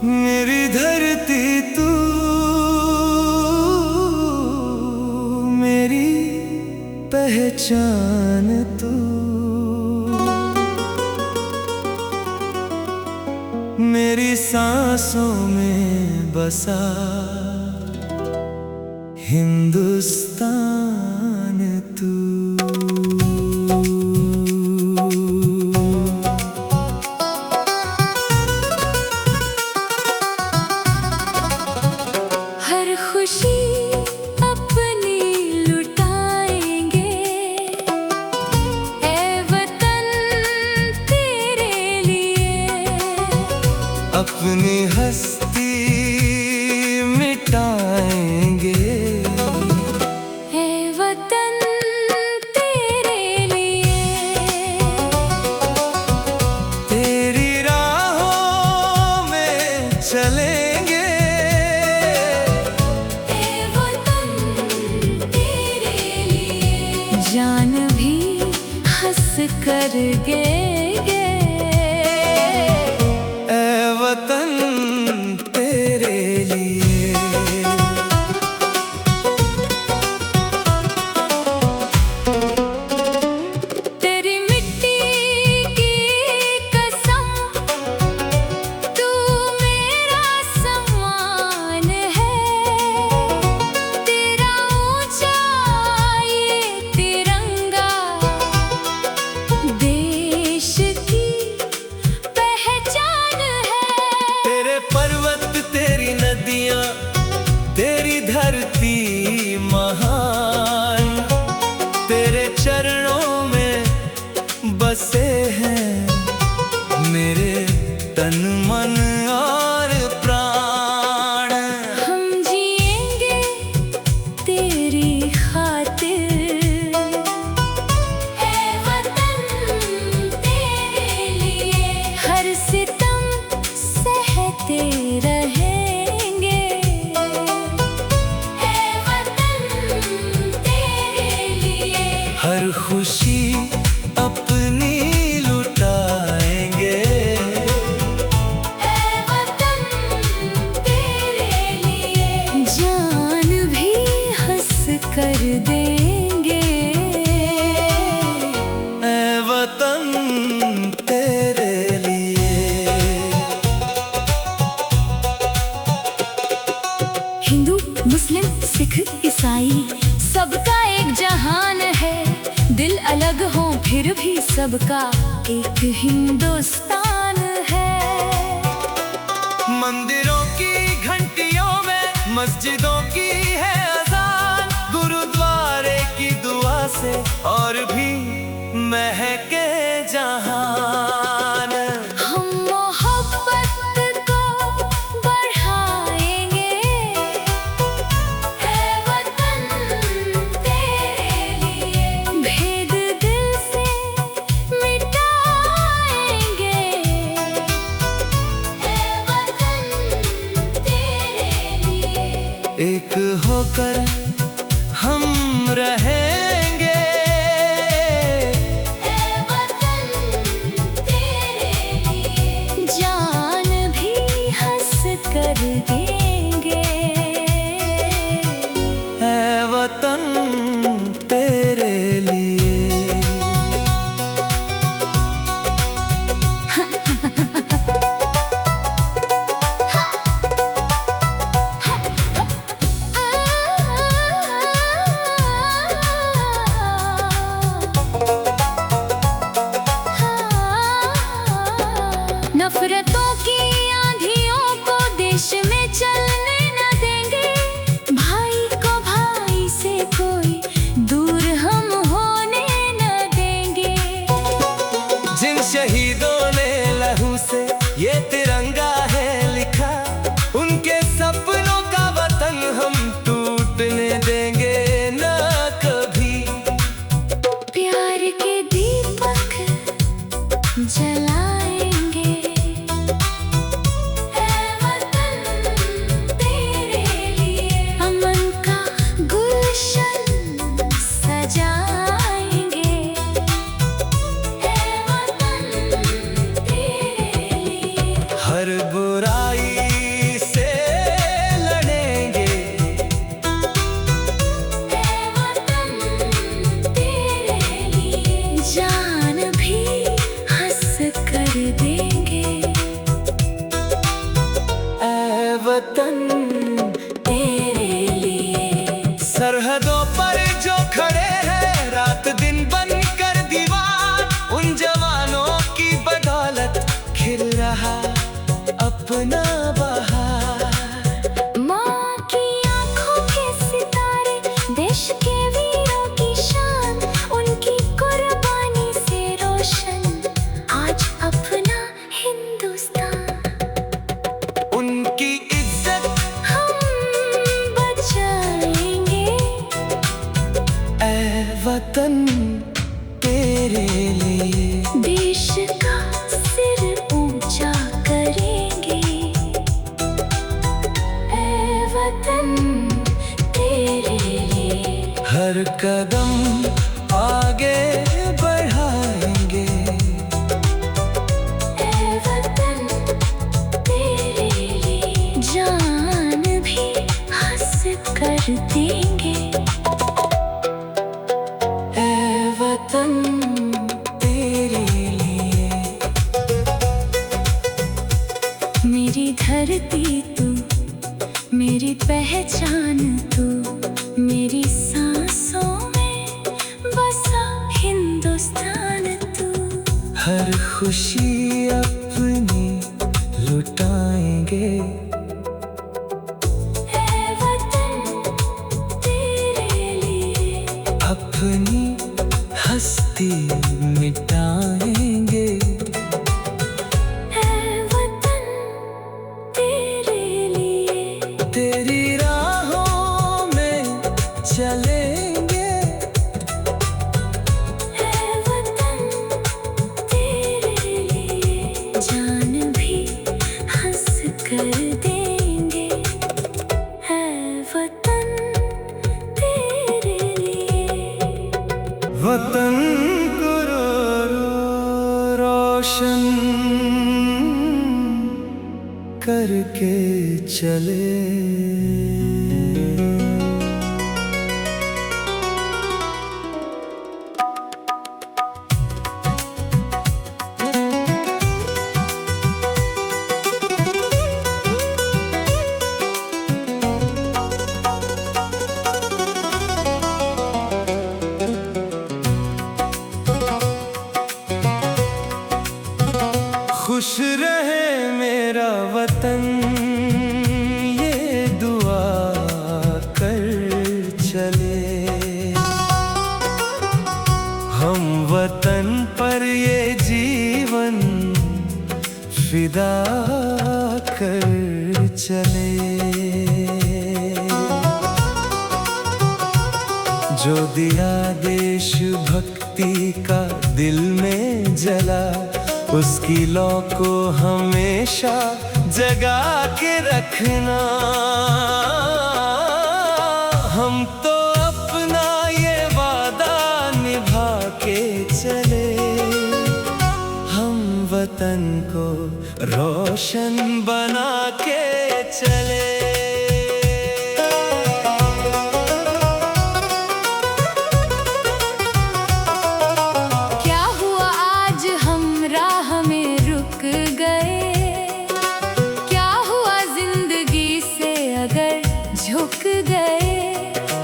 मेरी धरती तू, मेरी पहचान तू, मेरी सांसों में बसा हिंदुस्तान तू। हर खुशी अपनी लुटाएंगे, ऐ वतन तेरे लिए। अपनी हस्ती मिटाएंगे, ऐ वतन तेरे लिए। तेरी राहों में चलेंगे, ऐ वतन तेरे लिए। जान भी हंस कर देंगे, ऐ वतन तेरे लिए। तेरी मिट्टी की कसम, तू मेरा सम्मान है। तेरा ऊंचा ये तिरंगा देश की पहचान है। तेरे पर्वत, तेरी नदियां, तेरी धरती महान, तेरे चरणों में बसे हैं मेरे तन मन और प्राण। हम जिएंगे तेरी खातिर, ऐ वतन तेरे लिए। हर सितम सहते रहेंगे, ऐ वतन तेरे लिए। हर खुशी अपनी लुटाएंगे, ऐ वतन तेरे लिए। जान भी हंस कर देंगे, ऐ वतन तेरे लिए। हिंदू, मुस्लिम, सिख, ईसाई सबका एक जहान है। दिल अलग हो फिर भी सबका एक हिंदुस्तान है। मंदिरों की घंटियों में मस्जिदों की है अजान, गुरुद्वारे की दुआ से और भी महके जहान। हम मोहब्बत को बढ़ाएंगे, ऐ वतन तेरे लिए। भेद दिल से मिटाएंगे, ऐ वतन तेरे लिए। एक होकर हम रहेंगे, ऐ वतन तेरे लिए। जान भी हंस कर देंगे, ऐ वतन तेरे लिए। नफरतों की आंधियों को देश में वतन तेरे लिए। सरहदों पर जो खड़े हैं रात दिन बनकर दीवार, उन जवानों की बदौलत खिल रहा अपना बहार। माँ की आँखों के सितारे, देश के वीरों की शान, उनकी कुर्बानी से रोशन आज अपना हिंदुस्तान। उनकी इज्जत हम बचाएंगे, ऐ वतन तेरे लिए। देश का सिर ऊंचा करेंगे, ऐ वतन तेरे लिए। हर कदम आगे बढ़ाएंगे, ऐ वतन तेरे लिए। जान भी हंस कर देंगे, ऐ वतन तेरे लिए। मेरी धरती तू, मेरी पहचान तू, मेरी सांसों में बसा हिंदुस्तान तू। हर खुशी अपनी लुटाएंगे, ऐ वतन तेरे लिए। अपनी हस्ती मिटाएंगे, ऐ वतन तेरे लिए। तेरी राहों में चलेंगे, ऐ वतन तेरे लिए। जान भी हंस कर देंगे, ऐ वतन तेरे लिए। वतन को रोशन करके चले। खुश रहे मेरा वतन, ये दुआ कर चले। हम वतन पर ये जीवन फिदा कर चले। जो दिया देश भक्ति का दिल में जला, उसकी लौ को हमेशा जगा के रखना। हम तो अपना ये वादा निभा के चले, हम वतन को रोशन बना के चले। झुक गए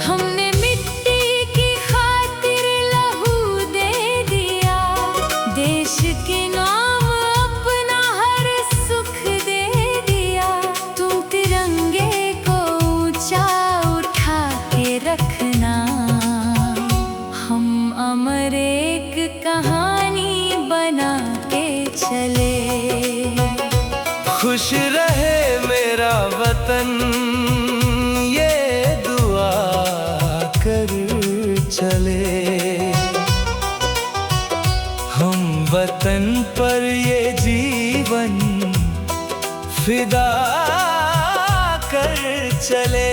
हमने मिट्टी की खातिर लहू दे दिया, देश के नाम अपना हर सुख दे दिया। तुम तिरंगे को ऊंचा उठा के रखना, हम अमर एक कहानी बना के चले। खुश रहे मेरा वतन, ये दुआ कर चले। हम वतन पर ये जीवन फिदा कर चले।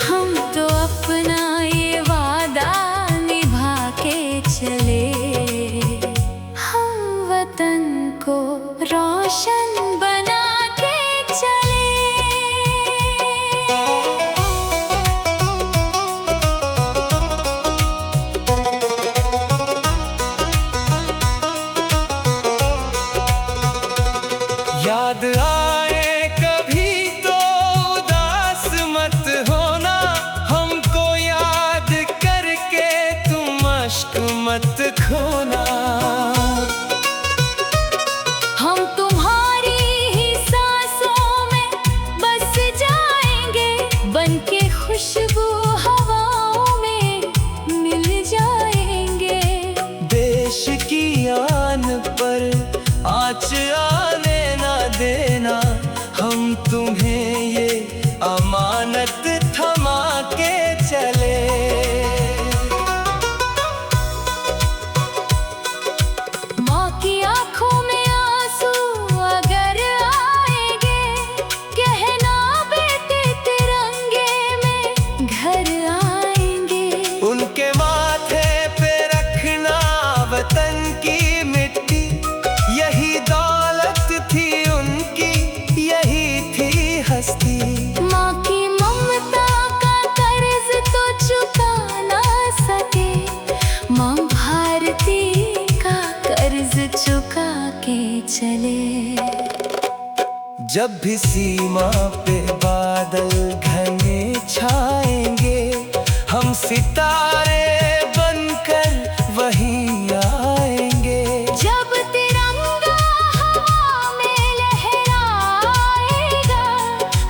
हम तो अपना ये वादा निभा के चले, हम वतन को रोशन बना के चले। याद आए कभी हम तुम्हें ये अमानत थमा के चले। माँ की आंखों में आंसू अगर आएंगे, कहना बेटे तिरंगे में घर आएंगे। उनके माथे पे रखना वतन की मिट्टी, यही दौलत थी उनकी, यही थी हस्ती। माँ की ममता का कर्ज तो चुका ना सके, माँ भारती का कर्ज चुका के चले। जब भी सीमा पे बादल घने छाएंगे, हम सितारे बनकर वहीं आएंगे। जब तिरंगा हवा में लहराएगा,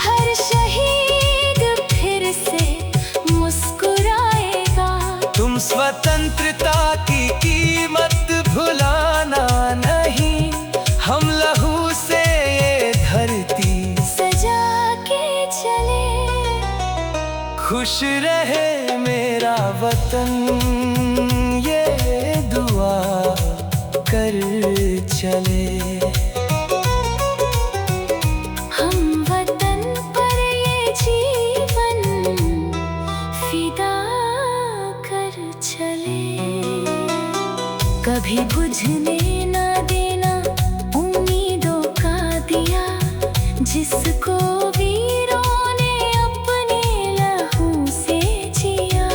हर शहीद फिर से मुस्कुराएगा। तुम स्वतंत्रता की कीमत भुलाना नहीं, हम लहू से ये धरती सजा के चले। खुश रहे मेरा वतन, ये दुआ कर चले। हम वतन पर ये जीवन फिदा कर चले। कभी बुझने ना देना उम्मीदों का दिया, जिसको वीरों ने अपने लहू से जिया।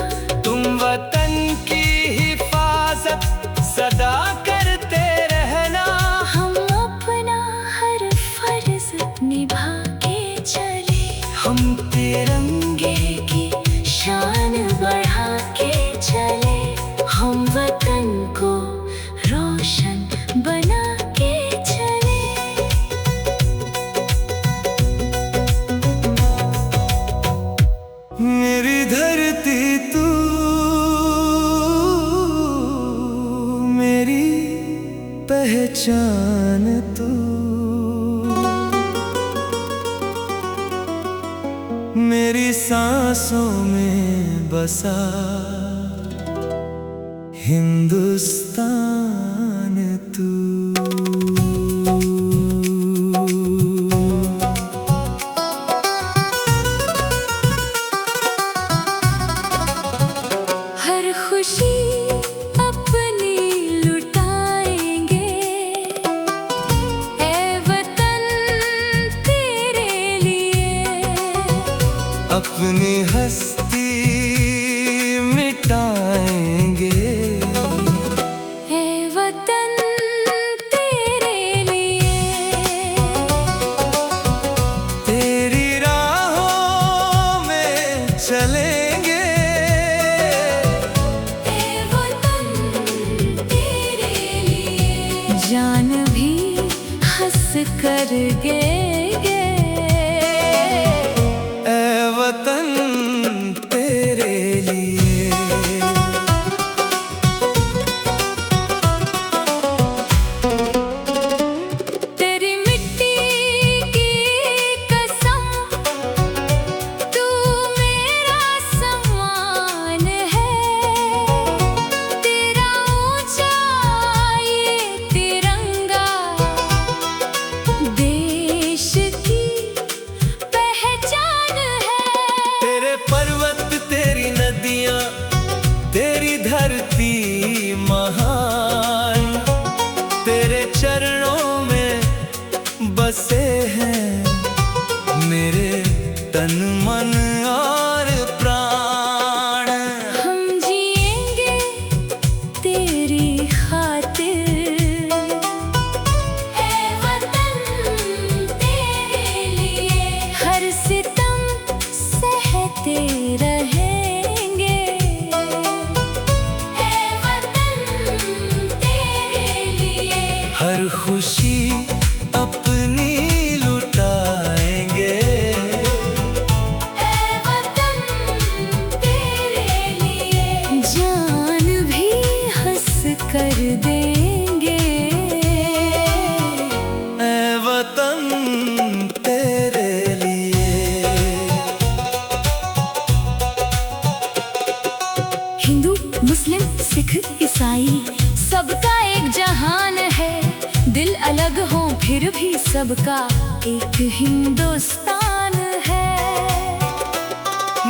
तुम वतन की हिफाजत सदा करते रहना, हम अपना हर फर्ज निभा के चले। हम तिरंगे की शान बढ़ा के चले। हम वतन को रोशन बना के चले। मेरी धरती तू, मेरी पहचान तू, मेरी सांसों में बसा हिंदुस्तान तू। हर खुशी अपनी लुटाएंगे, ऐ वतन तेरे लिए। अपनी हस्ती मिटाएंगे, ऐ वतन तेरे लिए। तेरी राहों में चलेंगे, ऐ वतन तेरे लिए। जान भी हंस कर देंगे, ऐ वतन तेरे लिए। तेरी मिट्टी की कसम, तू मेरा सम्मान है। तेरा ऊंचा ये तिरंगा देश की पहचान है। तेरे पर्वत, तेरी नदियां, तेरी धरती महान, तेरे चरणों में बसे हैं मेरे तन मन और प्राण। हम जिएंगे तेरी खातिर, ऐ वतन तेरे लिए। हर सितम सहते रहेंगे, ऐ वतन तेरे लिए। हर खुशी अपनी लुटाएंगे, ऐ सबका एक हिंदुस्तान है।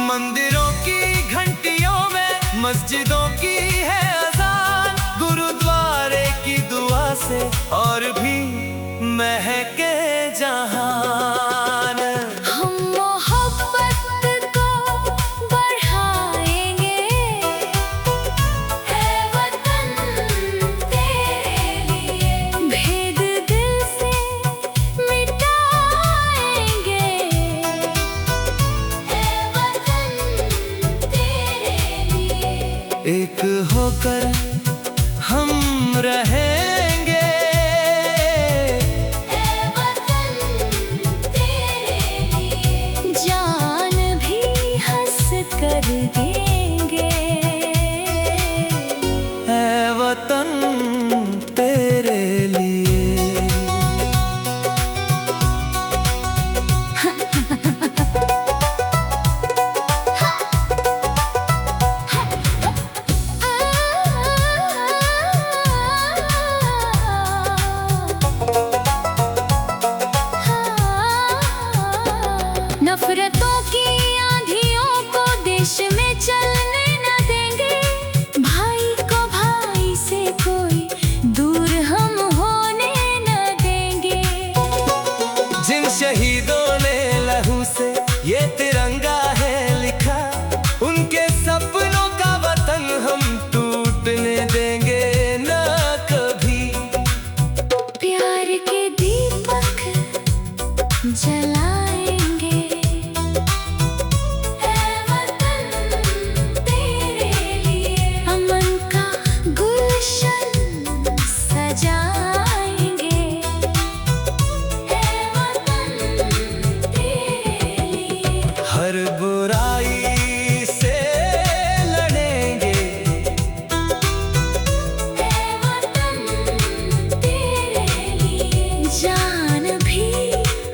मंदिरों की घंटियों में मस्जिदों की है अजान, गुरुद्वारे की दुआ से और भी महके जहान। हम मोहब्बत को बढ़ाएंगे, है वतन तेरे लिए। भेद दिल से मिटाएंगे, है वतन तेरे लिए। एक होकर हम रहेंगे, है वतन तेरे लिए। जान भी हंस कर देंगे, है वतन तेरे लिए। नफरतों की आंधियों को देश में चलने न देंगे। भाई को भाई से कोई दूर हम होने न देंगे। जिन शहीदों ने लहू से ये तिरंगा है लिखा, उनके सपनों का वतन हम टूटने देंगे न कभी। प्यार के दीपक जलाएंगे, है वतन तेरे लिए। अमन का गुलशन सजाएंगे, है वतन तेरे लिए। हर बुराई से लड़ेंगे, है वतन तेरे लिए। जान भी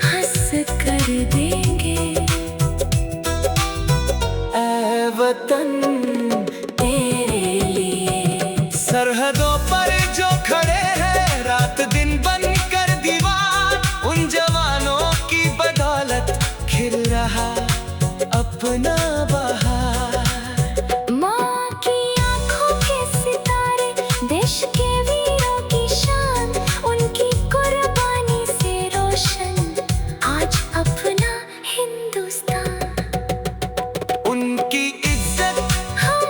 हंस कर देंगे, ऐ वतन तेरे लिए। सरहदों पर जो खड़े हैं रात दिन बन कर दीवार, उन जवानों की बदौलत खिल रहा अपना बहार। माँ की आंखों के सितारे, देश के वीरों की शान, उनकी कुर्बानी से रोशन आज अपना हिंदुस्तान। उनकी इज्जत हम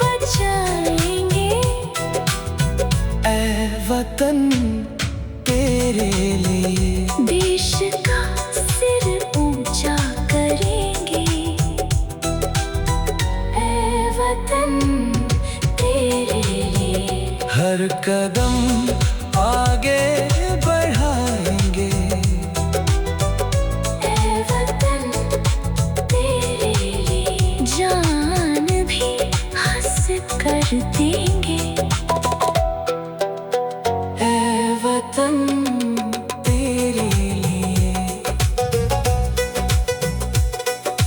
बचाएंगे, ऐ वतन तेरे लिए। देश का सिर ऊंचा करेंगे, है वतन तेरे लिए। हर कदम आगे बढ़ाएंगे, है वतन तेरे लिए। जान भी हंस कर देंगे, ऐ वतन तेरे लिए।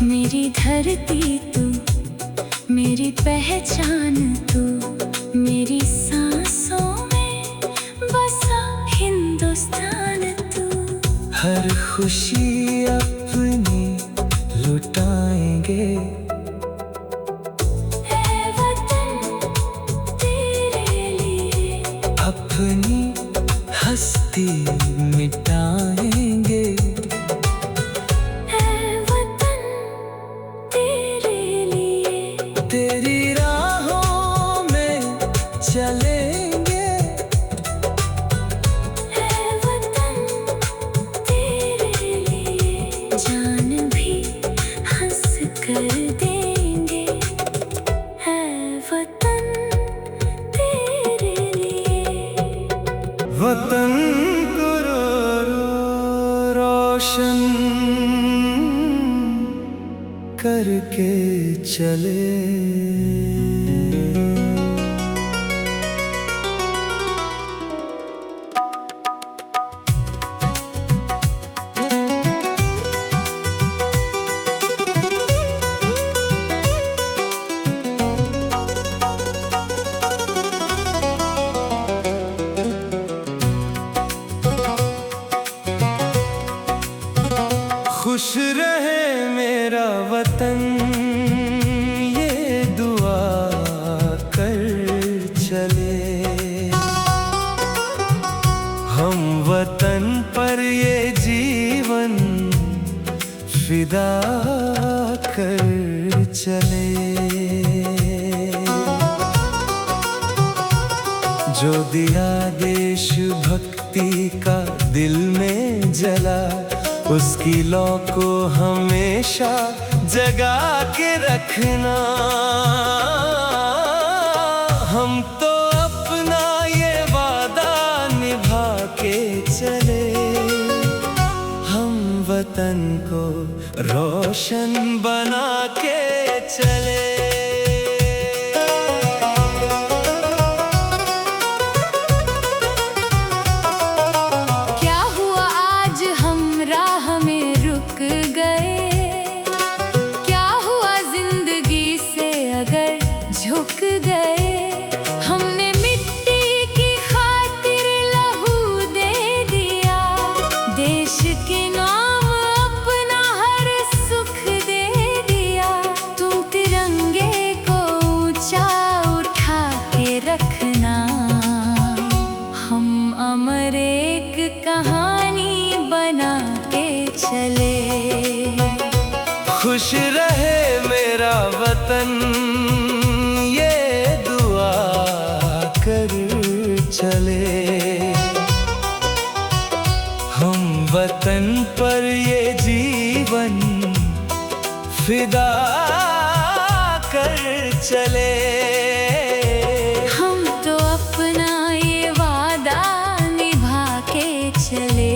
मेरी धरती तू, मेरी पहचान तू, मेरी सांसों में बसा हिंदुस्तान तू। हर खुशी अपनी लुटाएंगे, है वतन तेरे लिए। अपनी हस्ती मिटाएंगे, है वतन तेरे लिए। तेरी राहों में चलेंगे, है वतन तेरे लिए। जान भी हंस कर देंगे, है वतन तेरे लिए। वतन को रोशन करके चले। खुश रहे मेरा वतन, ये दुआ कर चले। हम वतन पर ये जीवन फिदा कर चले। जो दिया देश भक्ति का दिल में जला, उसकी लौ को हमेशा जगा के रखना। हम तो अपना ये वादा निभा के चले, हम वतन को रोशन बना के चले। झुक गए हमने मिट्टी की खातिर लहू दे दिया, देश के नाम अपना हर सुख दे दिया। तुम तिरंगे को ऊंचा उठा के रखना, हम अमर एक कहानी बना के चले। खुश रहे मेरा वतन, ये दुआ कर चले। हम वतन पर ये जीवन फिदा कर चले। हम तो अपना ये वादा निभा के चले,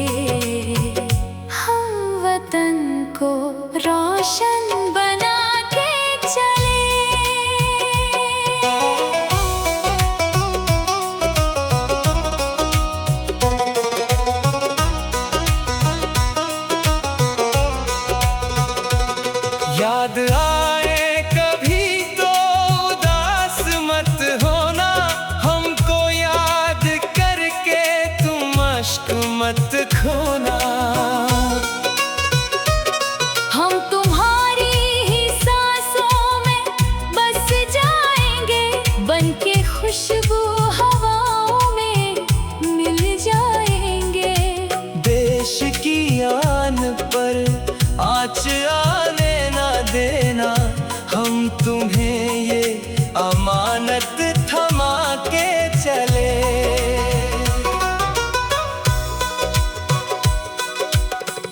हम वतन को रोशन बना के चले। याद आए कभी तो उदास मत होना, हमको याद करके तुम अश्क मत खोना। हम तुम्हारी ही सांसों में बस जाएंगे, बनके खुशबू हवाओं में मिल जाएंगे। देश की आन पर आँच आने ना देना, हम तुम्हें ये अमानत थमा के चले।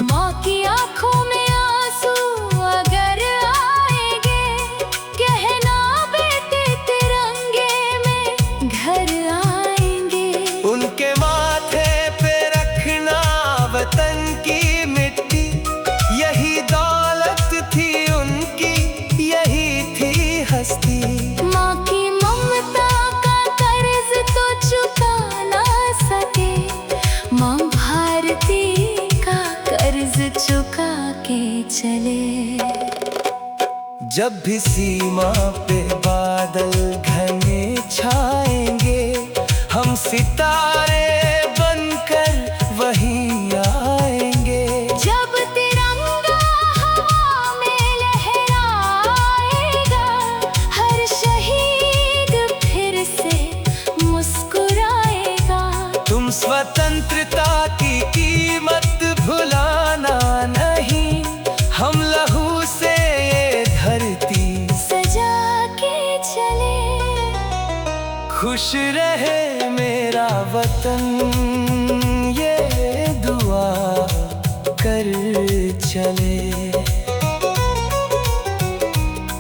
माँ की आँखों में आंसू अगर आएंगे, कहना बेटे तिरंगे में घर आएंगे। उनके माथे पे रखना वतन की मिट्टी, यही दौलत थी उनकी, यही थी हस्ती। माँ की ममता का कर्ज तो चुका ना सके, माँ भारती का कर्ज चुका के चले। जब भी सीमा पे बादल घने छाएंगे, हम सितारे बनकर वहीं आएंगे। जब तिरंगा हवा में लहराएगा, हर शहीद फिर से मुस्कुराएगा। तुम स्वतंत्रता की कीमत भुलाना नहीं, हम लहू से ये धरती सजा के चले। खुश रहे मेरा वतन, ये दुआ कर चले।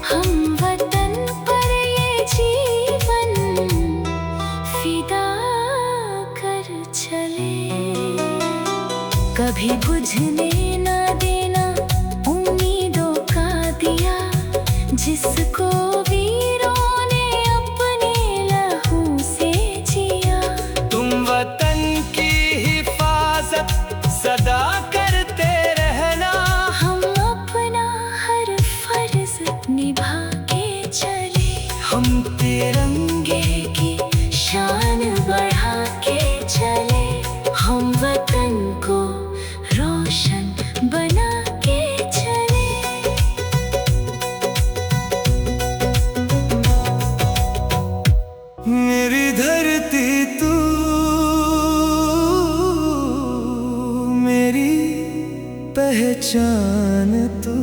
हम वतन पर ये जीवन फिदा कर चले। कभी बुझने ना देना उम्मीदों का दिया, जिसको वीरों ने अपने लहू से जिया। तुम वतन की हिफाजत सदा करते रहना, हम अपना हर फर्ज निभा के चले। हम तिरंगे की शान बढ़ा के चले, हम वतन को रोशन पहचान तू,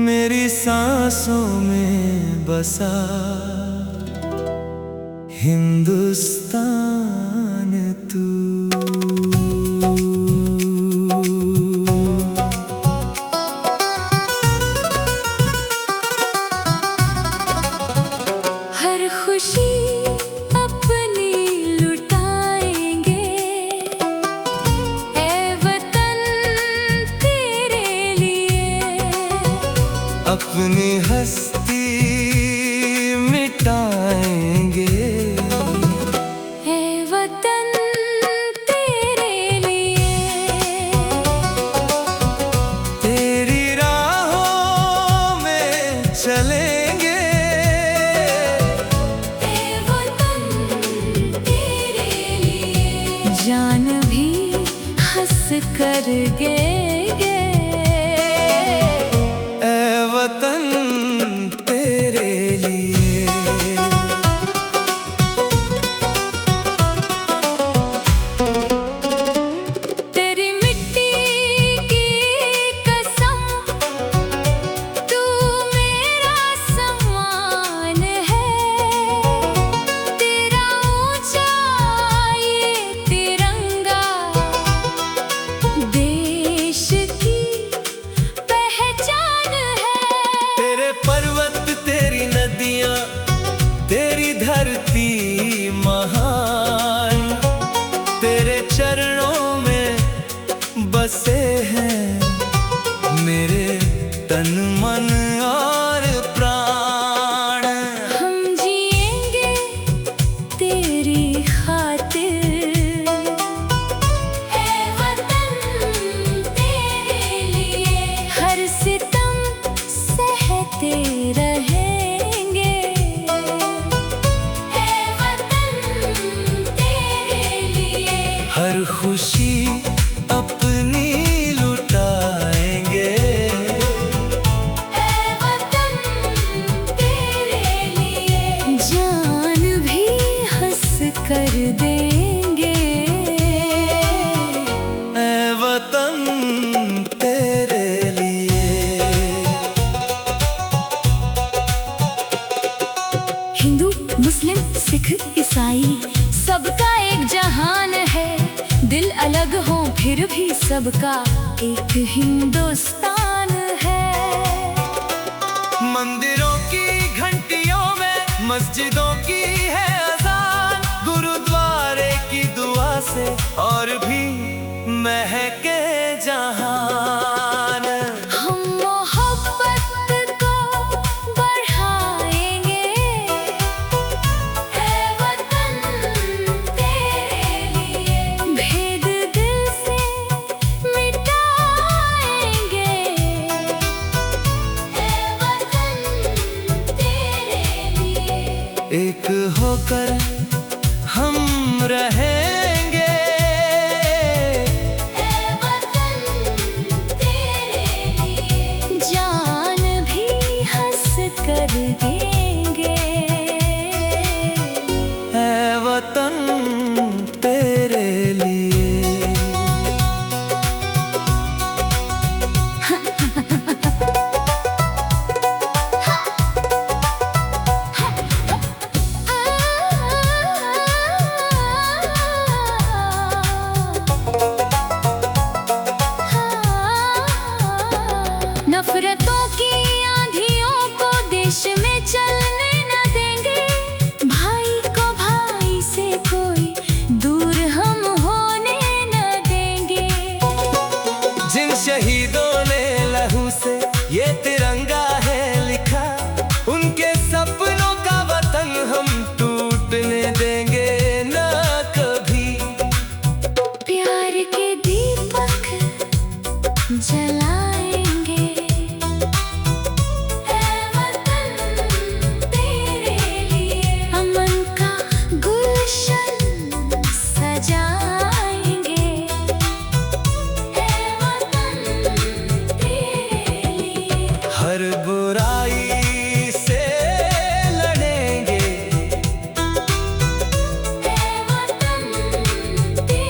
मेरी सांसों में बसा हिंदुस्तान तू। हर खुशी अपनी लुटाएंगे, ऐ वतन तेरे लिए। अपनी हस्ती मिटाएंगे, ऐ वतन तेरे लिए। तेरी राहों में चलेंगे, ऐ वतन तेरे लिए। जान भी हंस कर देंगे, ऐ वतन तेरे लिए। तेरी मिट्टी की कसम, तू मेरा सम्मान है। तेरा ऊंचा ये तिरंगा देश की पहचान है। तेरे पर्वत, तेरी नदियां, तेरी धरती महान, तेरे चरणों में बसे हैं मेरे तन मन और प्राण। हम जिएंगे तेरी खातिर, ऐ वतन तेरे लिए। हर सितम सहते रहेंगे, ऐ वतन तेरे लिए। हर खुशी अपनी लुटाएंगे, ऐ वतन तेरे लिए। जान भी हंस कर देंगे, ऐ वतन तेरे लिए। हिंदू, मुस्लिम, सिख, ईसाई सबका एक जहान है। दिल अलग हो फिर भी सबका एक हिंदुस्तान है। मंदिरों की घंटियों में मस्जिदों की है अजान, गुरुद्वारे की दुआ से और भी महके जहान। हम मोहब्बत को बढ़ाएंगे, ऐ वतन तेरे लिए। भेद दिल से मिटाएंगे, ऐ वतन तेरे लिए। एक होकर हम रहेंगे, ऐ वतन तेरे लिए। जान भी हंस कर देंगे, ऐ वतन तेरे लिए। नफरतों की आंधियों को देश में चलने न देंगे। भाई को भाई से कोई दूर हम होने न देंगे। जिन शहीदों ने लहू से ये तिरंगा है लिखा, उनके सपनों का वतन हम टूटने देंगे न कभी। प्यार के दीपक जलाएंगे, ऐ वतन तेरे लिए। अमन का गुलशन सजाएंगे, ऐ वतन तेरे लिए। हर बुराई से लड़ेंगे, ऐ वतन तेरे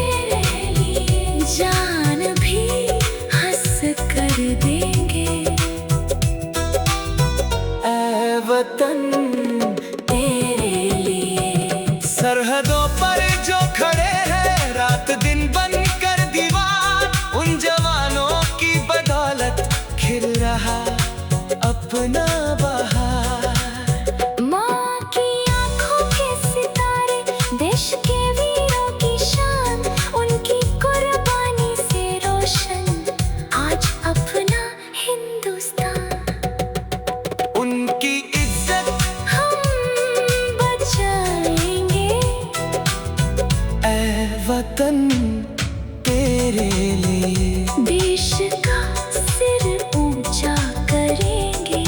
तेरे लिए। देश का सिर ऊंचा करेंगे,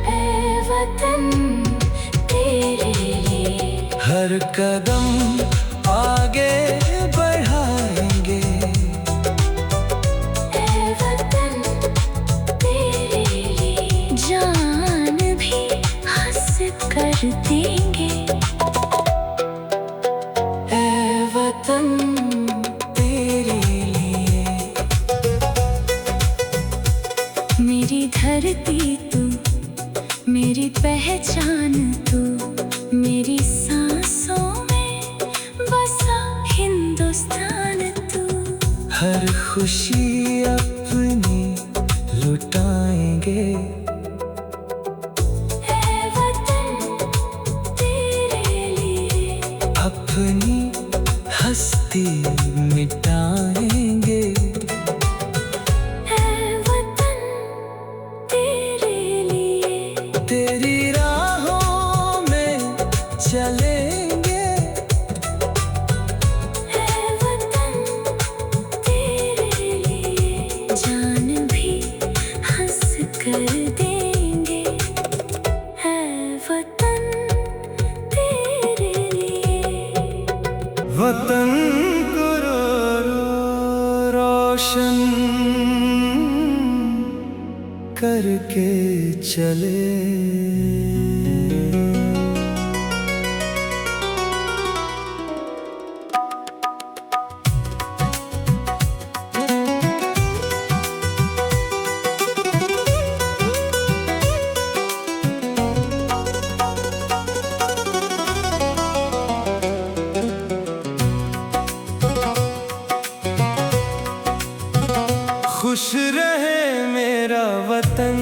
ऐ वतन तेरे लिए। हर कदम आगे बढ़ाएंगे, ऐ वतन तेरे लिए। जान भी हंस कर देंगे, ऐ वतन तेरे लिए। मेरी धरती तू, मेरी पहचान तू, मेरी सांसों में बसा हिंदुस्तान तू। हर खुशी अपनी लुटाएंगे, ऐ वतन तेरे लिए। अपनी हस्ती मिटाएंगे, ऐ वतन तेरे लिए। तेरी राहों में चलेंगे, ऐ वतन तेरे लिए। जान भी हंस कर देंगे, ऐ वतन तेरे लिए। वतन को रोशन करके चले। खुश रहे मेरा वतन,